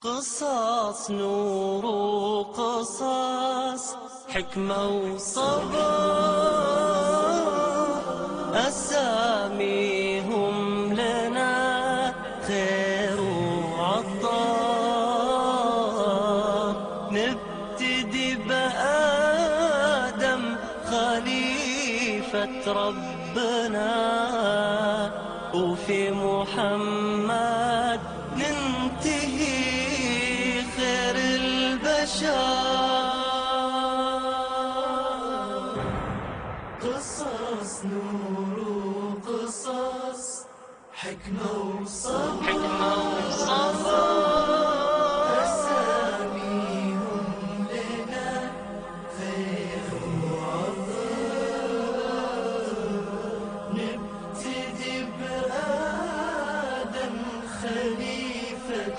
قصص نور وقصص حكمة وصبر أساميهم لنا خير وعطاء نبتدي بآدم خليفة ربنا وفي محمد ننتهي خير البشر قصص نور وقصص حكمة وصبر أساميهم لنا خير وعطاء نبتدي بآدم خليفة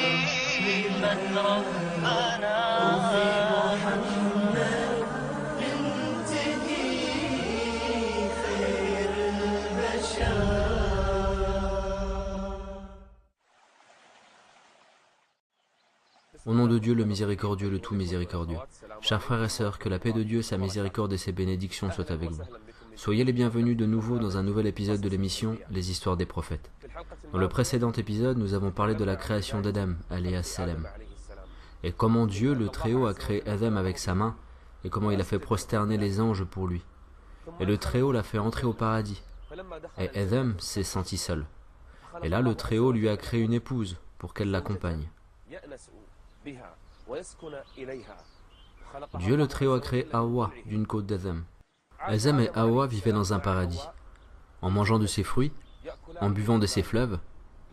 ربنا وفي محمد ننتهي خير البشر. Au nom de Dieu, le miséricordieux, le tout miséricordieux. Chers frères et sœurs, que la paix de Dieu, sa miséricorde et ses bénédictions soient avec vous. Soyez les bienvenus de nouveau dans un nouvel épisode de l'émission Les Histoires des Prophètes. Dans le précédent épisode, nous avons parlé de la création d'Adam, alayhi salam, et comment Dieu, le Très-Haut, a créé Adam avec sa main, et comment il a fait prosterner les anges pour lui. Et le Très-Haut l'a fait entrer au paradis. Et Adam s'est senti seul. Et là, le Très-Haut lui a créé une épouse pour qu'elle l'accompagne. Dieu le Très-Haut a créé Hawa d'une côte d'Adam. Adam et Hawa vivaient dans un paradis, en mangeant de ses fruits, en buvant de ses fleuves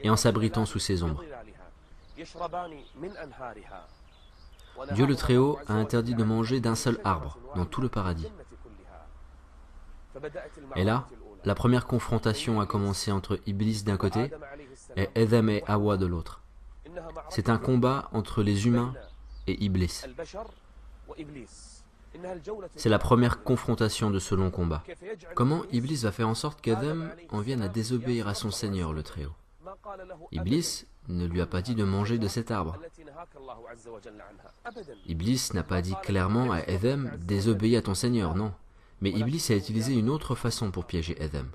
et en s'abritant sous ses ombres. Dieu le Très-Haut a interdit de manger d'un seul arbre dans tout le paradis. Et là, la première confrontation a commencé entre Iblis d'un côté et Adam et Hawa de l'autre. C'est un combat entre les humains et Iblis. C'est la première confrontation de ce long combat. Comment Iblis va faire en sorte qu'Adam en vienne à désobéir à son Seigneur, le Très-Haut? Iblis ne lui a pas dit de manger de cet arbre. Iblis n'a pas dit clairement à Adam « désobéis à ton Seigneur », non. Mais Iblis a utilisé une autre façon pour piéger Adam.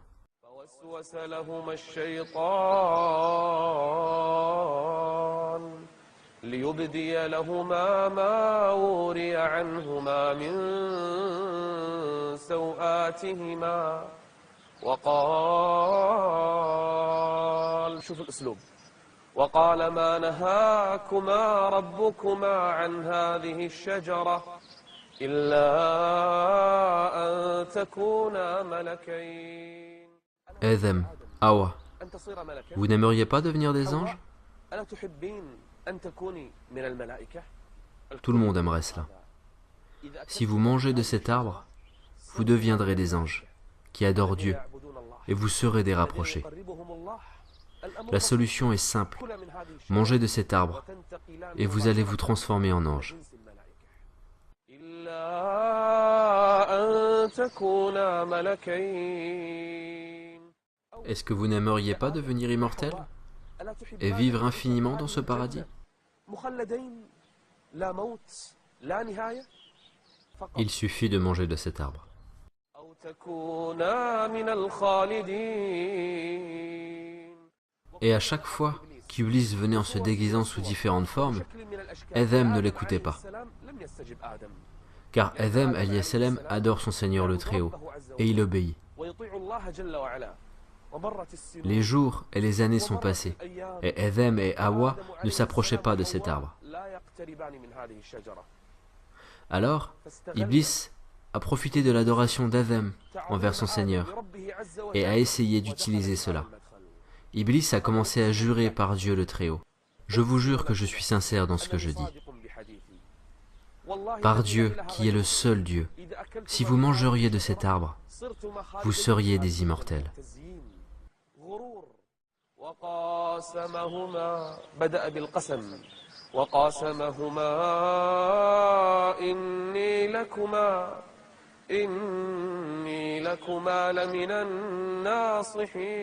ليبدي لهما ما وري عنهما من سوآتهما وقال شوف الأسلوب وقال ما نهاكما ربكما عن هذه الشجرة إلا أن تكونا ملكين Adam, Hawa, vous n'aimeriez pas devenir des anges? Tout le monde aimerait cela. Si vous mangez de cet arbre, vous deviendrez des anges qui adorent Dieu et vous serez des rapprochés. La solution est simple. Mangez de cet arbre et vous allez vous transformer en ange. Est-ce que vous n'aimeriez pas devenir immortel et vivre infiniment dans ce paradis? Il suffit de manger de cet arbre. Et à chaque fois qu'Iblis venait en se déguisant sous différentes formes, Adam ne l'écoutait pas. Car Adam alayhi salam adore son Seigneur le Très-Haut et il obéit. Les jours et les années sont passés, et Adam et Hawa ne s'approchaient pas de cet arbre. Alors, Iblis a profité de l'adoration d'Adam envers son Seigneur et a essayé d'utiliser cela. Iblis a commencé à jurer par Dieu le Très-Haut. Je vous jure que je suis sincère dans ce que je dis. Par Dieu, qui est le seul Dieu, si vous mangeriez de cet arbre, vous seriez des immortels. وقاسمهما بدأ بالقسم وقاسمهما إني لكما لمن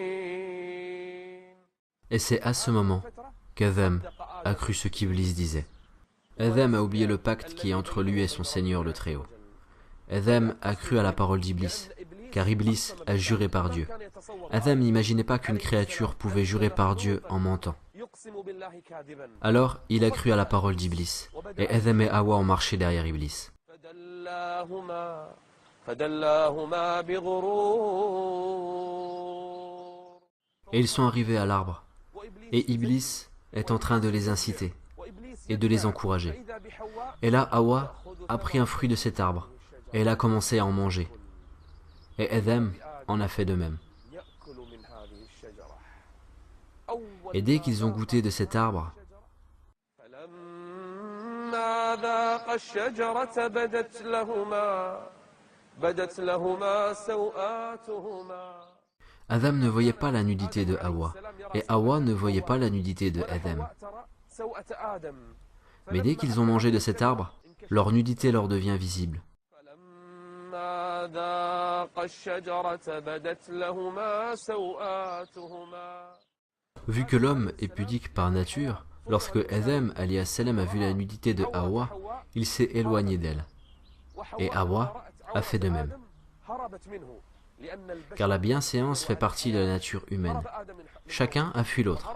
الناصحين. Et c'est à ce moment qu'Adam a cru ce qu'Iblis disait. Adam a oublié le pacte qui est entre lui et son Seigneur le Très-Haut. Adam a cru à la parole d'Iblis, car Iblis a juré par Dieu. Adam n'imaginait pas qu'une créature pouvait jurer par Dieu en mentant. Alors, il a cru à la parole d'Iblis, et Adam et Hawa ont marché derrière Iblis. Et ils sont arrivés à l'arbre, et Iblis est en train de les inciter et de les encourager. Et là, Hawa a pris un fruit de cet arbre, et elle a commencé à en manger. Et Adam en a fait de même. Et dès qu'ils ont goûté de cet arbre, Adam ne voyait pas la nudité de Hawa, et Hawa ne voyait pas la nudité de Adam. Mais dès qu'ils ont mangé de cet arbre, leur nudité leur devient visible. Vu que l'homme est pudique par nature, lorsque Adam alias Salam a vu la nudité de Hawa, il s'est éloigné d'elle. Et Hawa a fait de même. Car la bienséance fait partie de la nature humaine. Chacun a fui l'autre.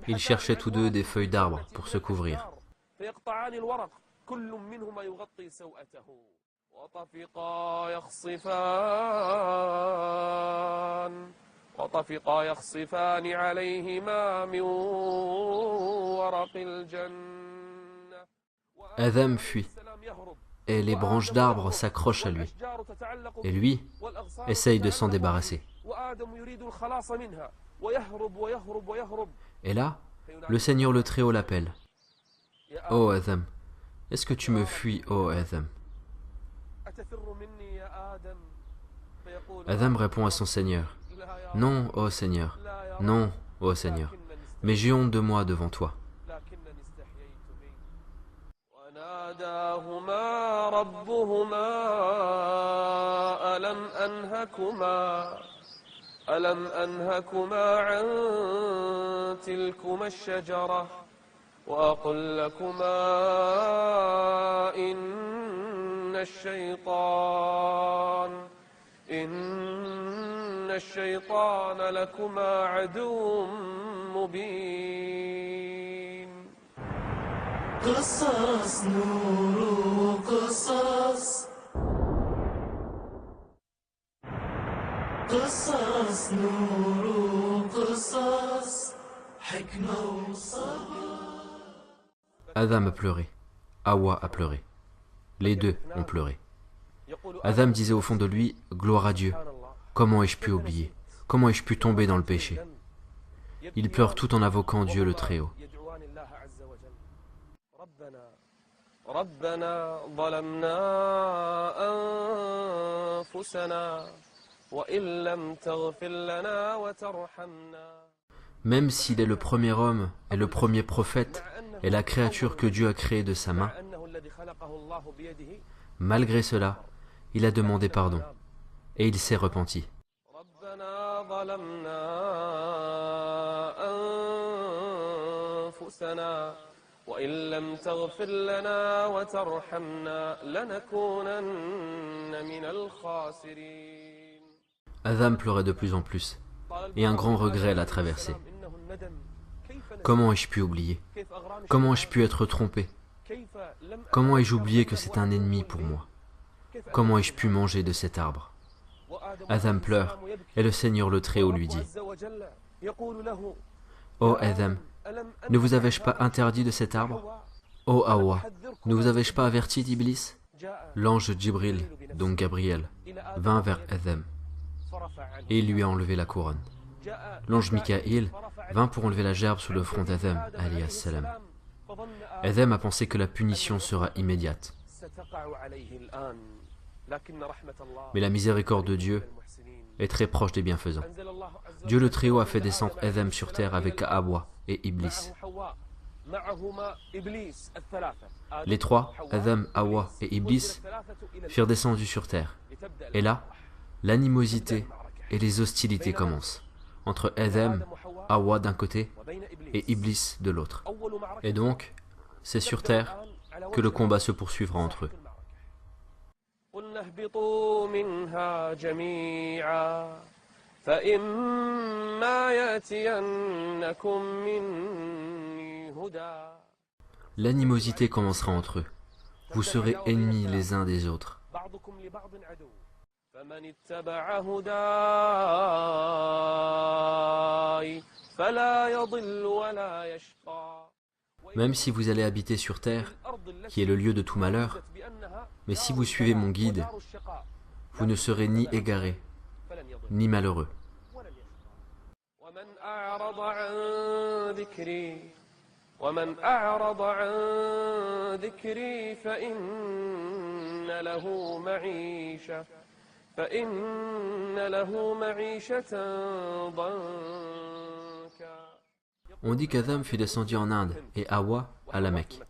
Ils cherchaient tous deux des feuilles d'arbre pour se couvrir. Adam fuit, et les branches d'arbres s'accrochent à lui. Et lui essaye de s'en débarrasser. Et là, le Seigneur le Très-Haut l'appelle. « Oh Adam, est-ce que tu me fuis, oh Adam ?» Adam répond à son Seigneur. « Non, ô Seigneur, non, ô Seigneur, mais j'ai honte de moi devant toi. » ألم أنهكما عن تلكما الشجرة وأقل لكما إن الشيطان لكما عدو مبين. قصص نور قصص قصص نور قصص حكمة وصبر. Adam a pleuré, Hawa a pleuré. Les deux ont pleuré. Adam disait au fond de lui, « Gloire à Dieu, comment ai-je pu oublier? Comment ai-je pu tomber dans le péché ?» Il pleure tout en invoquant Dieu le Très-Haut. ربنا ظلمنا أنفسنا وإن لم تغفر لنا وترحمنا. Même s'il est le premier homme et le premier prophète et la créature que Dieu a créée de sa main, malgré cela, il a demandé pardon et il s'est repenti. ربنا ظلمنا أنفسنا وإن لم تغفر لنا وترحمنا لنكونن من الخاسرين. Adam pleurait de plus en plus, et un grand regret l'a traversé. Comment ai-je pu oublier? Comment ai-je pu être trompé? Comment ai-je oublié que c'est un ennemi pour moi? Comment ai-je pu manger de cet arbre? Adam pleure, et le Seigneur le Très-Haut lui dit, « Ô Adam, ne vous avais-je pas interdit de cet arbre? Ô Hawa, ne vous avais-je pas averti d'Iblis ?» L'ange Djibril, donc Gabriel, vint vers Adam, et il lui a enlevé la couronne. L'ange Mikaïl vint pour enlever la gerbe sous le front d'Adam, alias Salam. Adam a pensé que la punition sera immédiate. Mais la miséricorde de Dieu est très proche des bienfaisants. Dieu le Très-Haut a fait descendre Adam sur terre avec Hawa et Iblis. Les trois, Adam, Hawa et Iblis, furent descendus sur terre. Et là, l'animosité et les hostilités commencent. entre Adam, Hawa d'un côté et Iblis de l'autre. Et donc, c'est sur terre que le combat se poursuivra entre eux. قلنا اهبطوا منها جميعا فإما يأتينكم مني هدى. L'animosité commencera entre eux. Vous serez ennemis les uns des autres. بعضكم لبعض عدو فمن اتبع هداي فلا يضل ولا يشقى. Même si vous allez habiter sur terre, qui est le lieu de tout malheur, mais si vous suivez mon guide, vous ne serez ni égarés, ni malheureux. ومن أعرض عن ذكري فإن له معيشة ضنكا. On dit qu'Adam fut descendu en Inde et Hawa à la Mecque.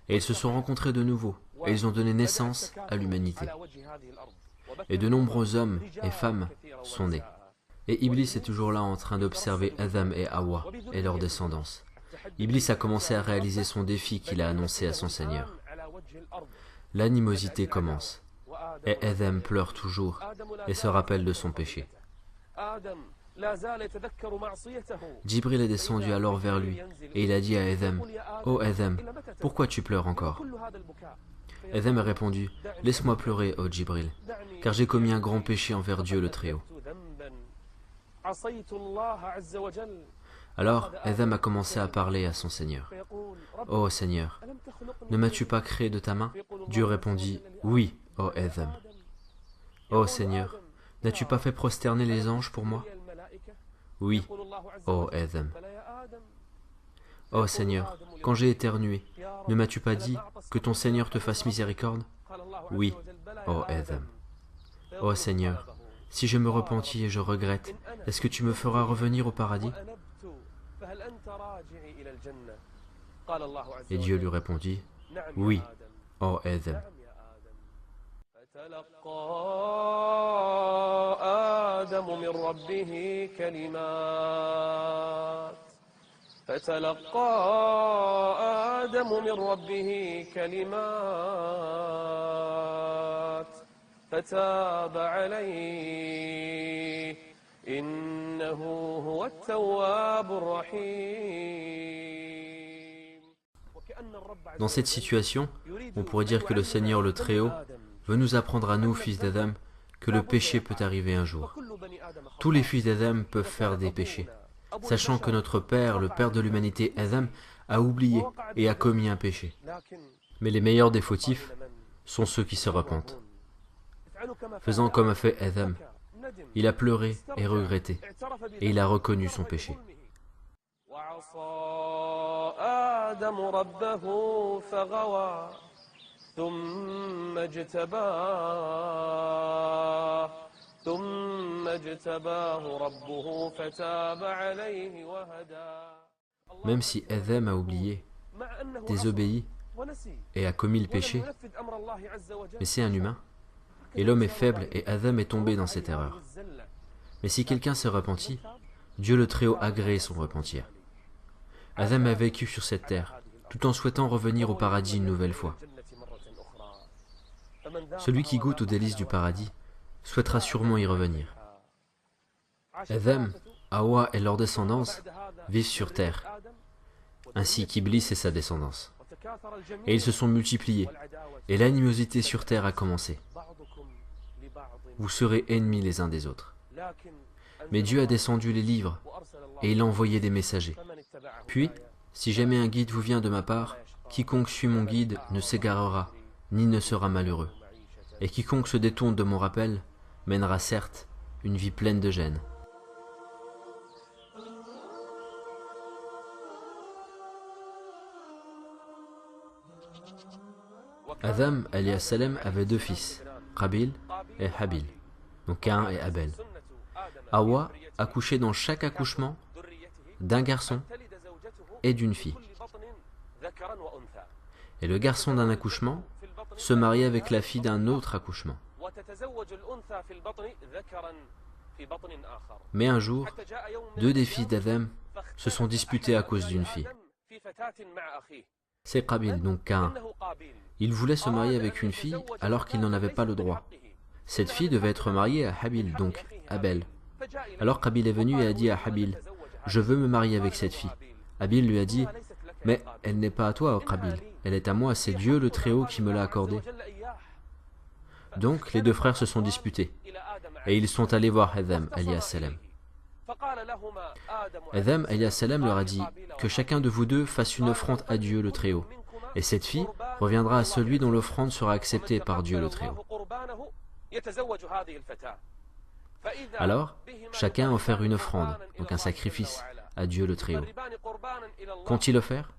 Et ils se sont rencontrés de nouveau et ils ont donné naissance à l'humanité. Et de nombreux hommes et femmes sont nés. Et Iblis est toujours là en train d'observer Adam et Hawa et leur descendance. Iblis a commencé à réaliser son défi qu'il a annoncé à son Seigneur. L'animosité commence. Et Adam pleure toujours et se rappelle de son péché. Djibril est descendu alors vers lui et il a dit à Adam, « Ô Adam, pourquoi tu pleures encore ?» Adam a répondu, « Laisse-moi pleurer, ô Djibril, car j'ai commis un grand péché envers Dieu le Très-Haut. » Alors Adam a commencé à parler à son Seigneur. « Ô Seigneur, ne m'as-tu pas créé de ta main ?» Dieu répondit, « Oui, ô Adam. »« Ô Seigneur, n'as-tu pas fait prosterner les anges pour moi ?» Oui, ô Adam. Ô Seigneur, quand j'ai éternué, ne m'as-tu pas dit que ton Seigneur te fasse miséricorde? Oui, ô Adam. Ô Seigneur, si je me repentis et je regrette, est-ce que tu me feras revenir au paradis? Et Dieu lui répondit, oui, ô Adam. فتلقى آدم من ربه كلمات فتاب عليه إنه هو التواب الرحيم. Dans cette situation, on pourrait dire que le Seigneur le Très-Haut veut nous apprendre à nous, fils d'Adam, que le péché peut arriver un jour. Tous les fils d'Adam peuvent faire des péchés, sachant que notre Père, le Père de l'humanité, Adam, a oublié et a commis un péché. Mais les meilleurs des fautifs sont ceux qui se repentent. Faisant comme a fait Adam, il a pleuré et regretté, et il a reconnu son péché. Même si Adam a oublié, désobéi et a commis le péché, mais c'est un humain, et l'homme est faible et Adam est tombé dans cette erreur. Mais si quelqu'un se repentit, Dieu le Très-Haut agrée son repentir. Adam a vécu sur cette terre, tout en souhaitant revenir au paradis une nouvelle fois. Celui qui goûte aux délices du paradis souhaitera sûrement y revenir. Adam, Hawa et leur descendance vivent sur terre, ainsi qu'Iblis et sa descendance. Et ils se sont multipliés, et l'animosité sur terre a commencé. Vous serez ennemis les uns des autres. Mais Dieu a descendu les livres, et il a envoyé des messagers. Puis, si jamais un guide vous vient de ma part, quiconque suit mon guide ne s'égarera, ni ne sera malheureux. Et quiconque se détourne de mon rappel mènera certes une vie pleine de gêne. Adam alayhi salam avait deux fils, Qabil et Habil, donc Caïn et Abel. Hawa accouchait dans chaque accouchement d'un garçon et d'une fille. Et le garçon d'un accouchement se mariait avec la fille d'un autre accouchement. Mais un jour, deux des filles d'Adam se sont disputées à cause d'une fille. C'est Qabil, donc Caïn. Il voulait se marier avec une fille alors qu'il n'en avait pas le droit. Cette fille devait être mariée à Habil, donc Abel. Alors Qabil est venu et a dit à Habil, « Je veux me marier avec cette fille. » Habil lui a dit, « Mais elle n'est pas à toi, Qabil. Elle est à moi, c'est Dieu le Très-Haut qui me l'a accordée. » Donc les deux frères se sont disputés. Et ils sont allés voir Adam, alayhi salam. Adam, alayhi salam, leur a dit que chacun de vous deux fasse une offrande à Dieu le Très-Haut. Et cette fille reviendra à celui dont l'offrande sera acceptée par Dieu le Très-Haut. Alors, chacun a offert une offrande, donc un sacrifice, à Dieu le Très-Haut. Qu'ont-ils offert?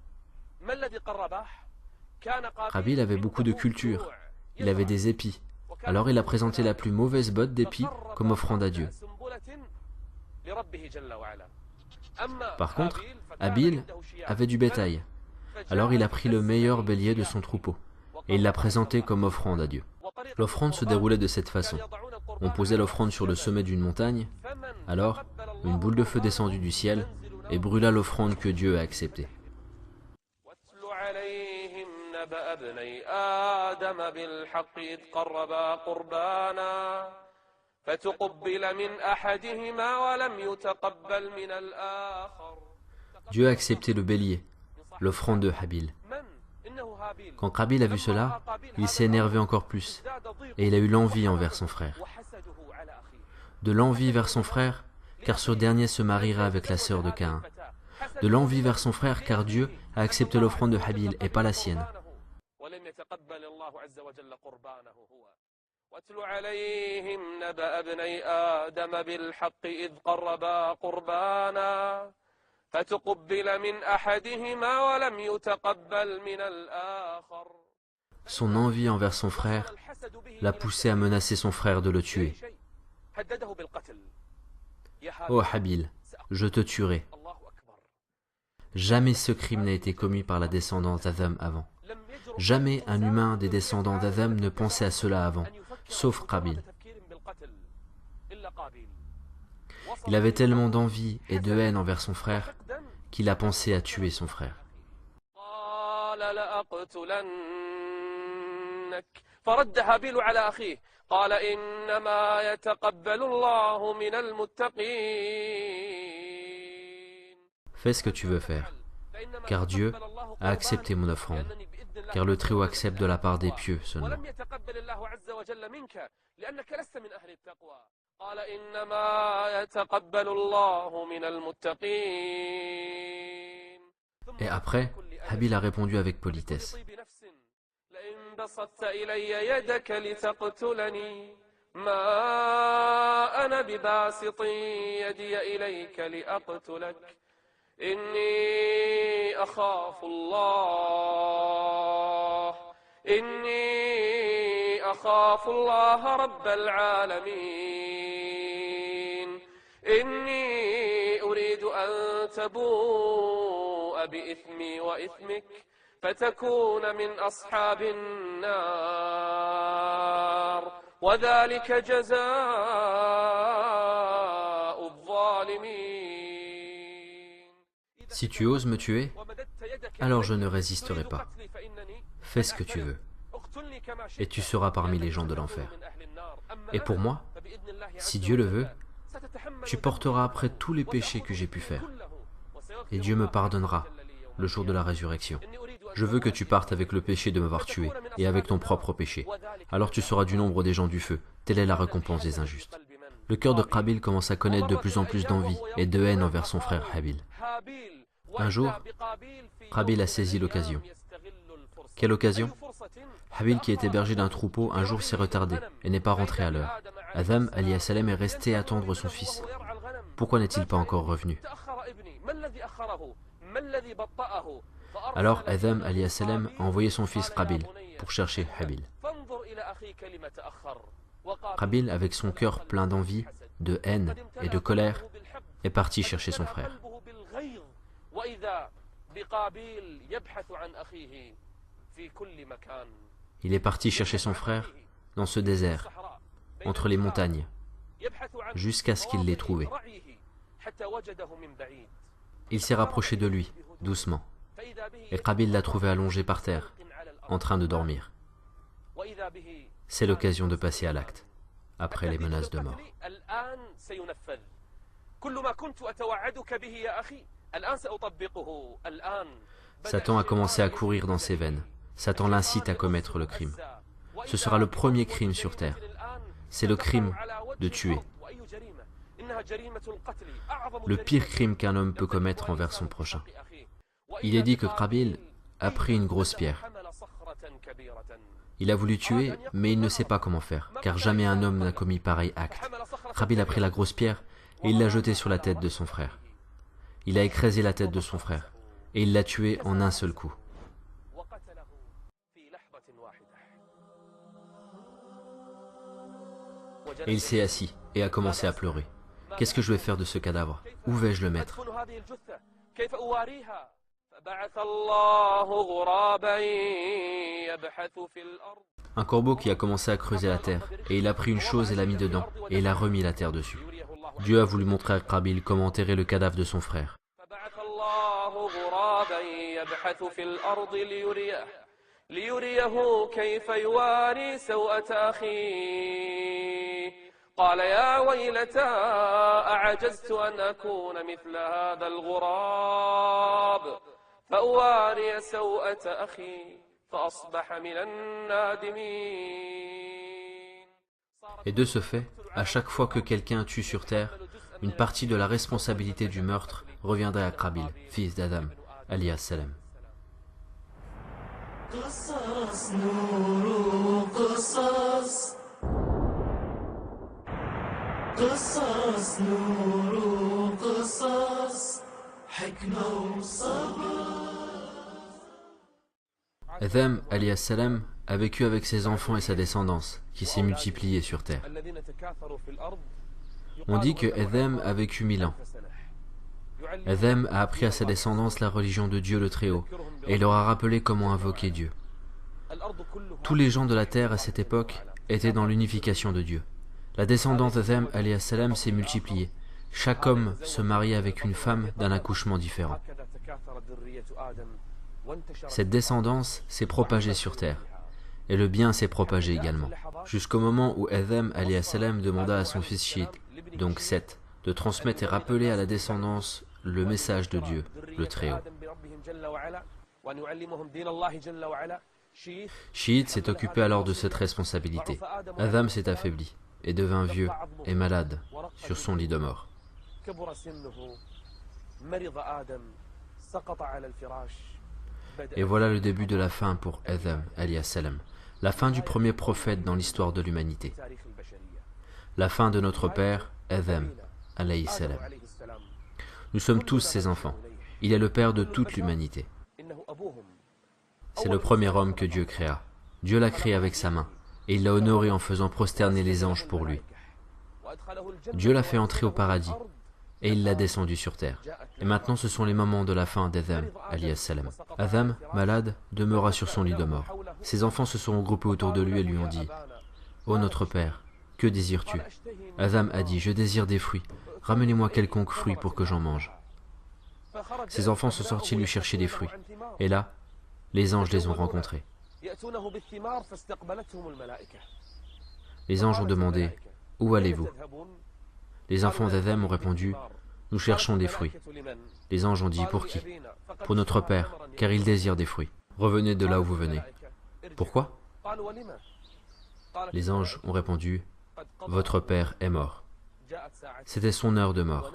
Qabil avait beaucoup de culture, il avait des épis. Alors il a présenté la plus mauvaise botte d'épis comme offrande à Dieu. Par contre, Habil avait du bétail. Alors il a pris le meilleur bélier de son troupeau et il l'a présenté comme offrande à Dieu. L'offrande se déroulait de cette façon. On posait l'offrande sur le sommet d'une montagne. Alors, une boule de feu descendit du ciel et brûla l'offrande que Dieu a acceptée. Dieu a accepté le bélier, l'offrande de Habil. Quand Qabil a vu cela, il s'est énervé encore plus et il a eu l'envie envers son frère. De l'envie vers son frère, car ce dernier se mariera avec la sœur de Caïn. De l'envie vers son frère, car Dieu a accepté l'offrande de Habil et pas la sienne. واتل عليهم نبأ ابني آدم بالحق إذ قربا قربانا فتقبل من أحدهما ولم يتقبل من الآخر. Son envie envers son frère l'a poussé à menacer son frère de le tuer. Ô Habil, je te tuerai. Jamais ce crime n'a été commis par la descendance d'Adam avant. Jamais un humain des descendants d'Adam ne pensait à cela avant, sauf Qabil. Il avait tellement d'envie et de haine envers son frère qu'il a pensé à tuer son frère. فرد هابيل على أخيه قال إنما يتقبل الله من المتقين. Fais ce que tu veux faire, car Dieu a accepté mon offrande, car le Très-Haut accepte de la part des pieux seulement. ولم يتقبل الله عز وجل منك لأنك لست من أهل التقوى. قال إنما يتقبل الله من المتقين. Et après, Habil a répondu avec politesse. لئن بسطت إلي يدك لتقتلني ما أنا بباسط يدي إليك لأقتلك إني أخاف الله رب العالمين إني أريد أن تبوء بإثمي وإثمك فتكون من أصحاب النار وذلك جزاء الظالمين. Si tu oses me tuer, alors je ne résisterai pas. Fais ce que tu veux, et tu seras parmi les gens de l'enfer. Et pour moi, si Dieu le veut, tu porteras après tous les péchés que j'ai pu faire, et Dieu me pardonnera le jour de la résurrection. Je veux que tu partes avec le péché de m'avoir tué, et avec ton propre péché. Alors tu seras du nombre des gens du feu. Telle est la récompense des injustes. Le cœur de Qabil commence à connaître de plus en plus d'envie et de haine envers son frère Habil. Un jour, Qabil a saisi l'occasion. Quelle occasion? Habil, qui est hébergé d'un troupeau, un jour s'est retardé et n'est pas rentré à l'heure. Adam alayhi salam est resté attendre son fils. Pourquoi n'est-il pas encore revenu? Alors Adam alayhi salam a envoyé son fils Qabil pour chercher Habil. Qabil, avec son cœur plein d'envie, de haine et de colère, est parti chercher son frère. Il est parti chercher son frère dans ce désert, entre les montagnes, jusqu'à ce qu'il l'ait trouvé. Il s'est rapproché de lui, doucement, et Qabil l'a trouvé allongé par terre, en train de dormir. C'est l'occasion de passer à l'acte, après les menaces de mort. Satan a commencé à courir dans ses veines. Satan l'incite à commettre le crime. Ce sera le premier crime sur terre. C'est le crime de tuer. Le pire crime qu'un homme peut commettre envers son prochain. Il est dit que Qabil a pris une grosse pierre. Il a voulu tuer, mais il ne sait pas comment faire, car jamais un homme n'a commis pareil acte. Qabil a pris la grosse pierre et il l'a jetée sur la tête de son frère. Il a écrasé la tête de son frère et il l'a tué en un seul coup. Et il s'est assis et a commencé à pleurer. Qu'est-ce que je vais faire de ce cadavre? Où vais-je le mettre? Un corbeau qui a commencé à creuser la terre, et il a pris une chose et l'a mis dedans, et il a remis la terre dessus. Dieu a voulu montrer à Qabil comment enterrer le cadavre de son frère. قال يا ويلتى أعجزت أن أكون مثل هذا الغراب فأواري سوءة أخي فأصبح من النادمين. Et de ce fait, à chaque fois que quelqu'un tue sur terre, une partie de la responsabilité du meurtre reviendrait à Qabil, fils d'Adam, alias Salam. قصص نور قصص قصص نور قصص حكمة وصبر. Adam, alias Salam, a vécu avec ses enfants et sa descendance, qui s'est multipliée sur terre. On dit que Adam a vécu 1000 ans. Adam a appris à sa descendance la religion de Dieu le Très-Haut, et il leur a rappelé comment invoquer Dieu. Tous les gens de la terre à cette époque étaient dans l'unification de Dieu. La descendance d'Adam alayhi salam s'est multipliée. Chaque homme se mariait avec une femme d'un accouchement différent. Cette descendance s'est propagée sur terre, et le bien s'est propagé également, jusqu'au moment où Adam alayhi salam demanda à son fils Shid, donc Seth, de transmettre et rappeler à la descendance le message de Dieu, le Très-Haut. Shid s'est occupé alors de cette responsabilité. Adam s'est affaibli et devint vieux et malade sur son lit de mort. Et voilà le début de la fin pour Adam alayhi salam, la fin du premier prophète dans l'histoire de l'humanité, la fin de notre père Adam alayhi salam. Nous sommes tous ses enfants. Il est le père de toute l'humanité. C'est le premier homme que Dieu créa. Dieu l'a créé avec sa main, et il l'a honoré en faisant prosterner les anges pour lui. Dieu l'a fait entrer au paradis, et il l'a descendu sur terre. Et maintenant ce sont les moments de la fin d'Adam, alayhi salam. Adam, malade, demeura sur son lit de mort. Ses enfants se sont regroupés autour de lui et lui ont dit « Ô notre père, que désires-tu » Adam a dit « Je désire des fruits. Ramenez-moi quelconque fruit pour que j'en mange. » Ses enfants sont sortis lui chercher des fruits. Et là, les anges les ont rencontrés. Les anges ont demandé « Où allez-vous » Les enfants d'Adam ont répondu « Nous cherchons des fruits. » Les anges ont dit « Pour qui ?»« Pour notre père, car il désire des fruits. Revenez de là où vous venez. » Pourquoi? Les anges ont répondu « Votre père est mort. » C'était son heure de mort.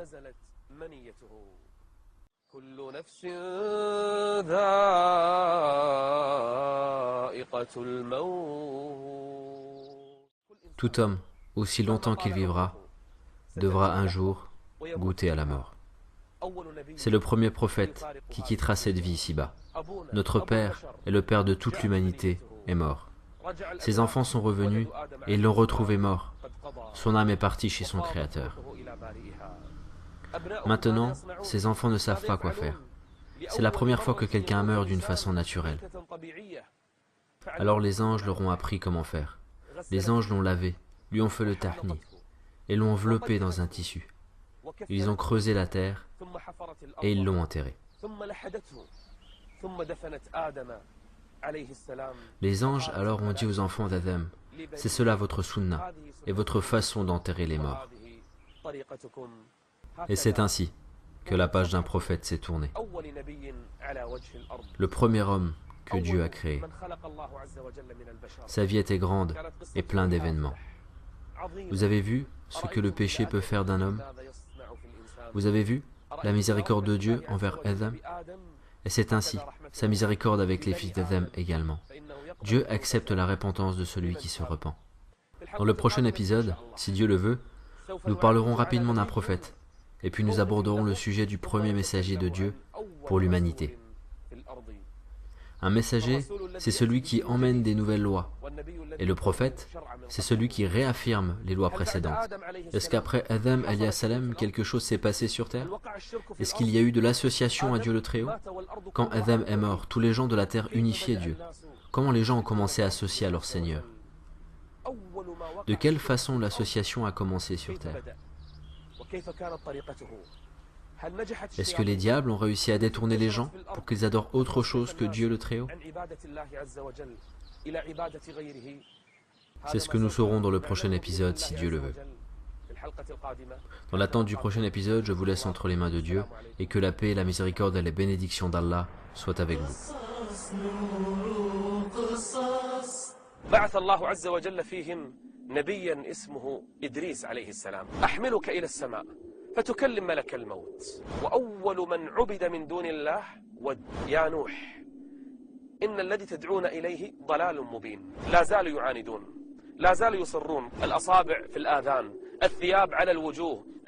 Tout homme, aussi longtemps qu'il vivra, devra un jour goûter à la mort. C'est le premier prophète qui quittera cette vie ici-bas. Notre Père et le Père de toute l'humanité est mort. Ses enfants sont revenus et ils l'ont retrouvé mort. Son âme est partie chez son Créateur. Maintenant, ses enfants ne savent pas quoi faire. C'est la première fois que quelqu'un meurt d'une façon naturelle. Alors les anges leur ont appris comment faire. Les anges l'ont lavé, lui ont fait le tahni, et l'ont enveloppé dans un tissu. Ils ont creusé la terre et ils l'ont enterré. Les anges alors ont dit aux enfants d'Adam, « C'est cela votre sunna et votre façon d'enterrer les morts. » Et c'est ainsi que la page d'un prophète s'est tournée. Le premier homme que Dieu a créé. Sa vie était grande et pleine d'événements. Vous avez vu ce que le péché peut faire d'un homme? Vous avez vu la miséricorde de Dieu envers Adam? Et c'est ainsi sa miséricorde avec les fils d'Adam également. Dieu accepte la repentance de celui qui se repent. Dans le prochain épisode, si Dieu le veut, nous parlerons rapidement d'un prophète, et puis nous aborderons le sujet du premier messager de Dieu pour l'humanité. Un messager, c'est celui qui emmène des nouvelles lois, et le prophète, c'est celui qui réaffirme les lois précédentes. Est-ce qu'après Adam alayhi salam, quelque chose s'est passé sur terre? Est-ce qu'il y a eu de l'association à Dieu le Très-Haut? Quand Adam est mort, tous les gens de la terre unifiaient Dieu. Comment les gens ont commencé à associer à leur Seigneur? De quelle façon l'association a commencé sur terre? Est-ce que les diables ont réussi à détourner les gens pour qu'ils adorent autre chose que Dieu le Très-Haut? C'est ce que nous saurons dans le prochain épisode, si Dieu le veut. Dans l'attente du prochain épisode, je vous laisse entre les mains de Dieu, et que la paix, la miséricorde et les bénédictions d'Allah soient avec vous. بعث الله عز وجل فيهم نبيا اسمه إدريس عليه السلام أحملك إلى السماء فتكلم ملك الموت وأول من عبد من دون الله يا نوح إن الذي تدعون إليه ضلال مبين لا زالوا يعاندون لا زالوا يصرون الأصابع في الآذان الثياب على الوجوه